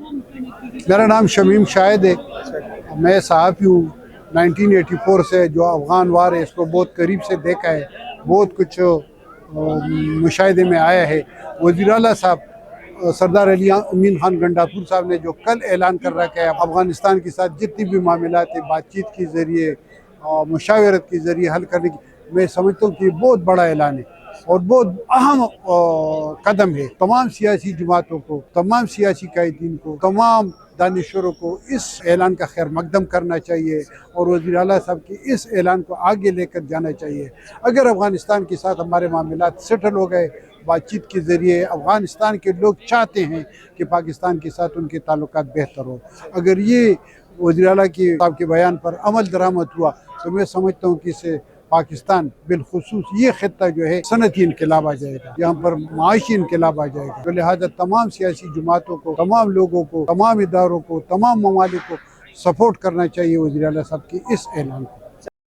मेरा नाम शमीम शाहिद है। मैं सहाफ़ी हूँ। 1984 से जो अफ़गान वार है इसको बहुत करीब से देखा है, बहुत कुछ मुशाहिदे में आया है। वज़ीर आला साहब सरदार अली अमीन खान गंडापुर साहब ने जो कल ऐलान कर रखा है अफ़गानिस्तान के साथ जितनी भी मामलात है बातचीत के ज़रिए और मुशावरत के ज़रिए हल करने की, मैं समझता हूँ कि बहुत बड़ा ऐलान है और बहुत अहम कदम है। तमाम सियासी जमातों को, तमाम सियासी कायदीन को, तमाम दानिशवरों को इस ऐलान का खैर मकदम करना चाहिए और वज़ीर आला साहब की इस ऐलान को आगे लेकर जाना चाहिए। अगर अफ़गानिस्तान के साथ हमारे मामलात सेटल हो गए बातचीत के ज़रिए, अफ़गानिस्तान के लोग चाहते हैं कि पाकिस्तान के साथ उनके ताल्लुकात बेहतर हो। अगर ये वज़ीर आला की साहब के बयान पर अमल दरामद हुआ तो मैं समझता हूँ कि इससे पाकिस्तान बिलखुसूस ये खित्ता जो है सनती इनकलाब आ जाएगा, यहाँ पर माशी इनकलाब आ जाएगा। तो लिहाजा तमाम सियासी जमातों को, तमाम लोगों को, तमाम इदारों को, तमाम ममालिक को सपोर्ट करना चाहिए वज़ीर आला साहब की इस ऐलान को।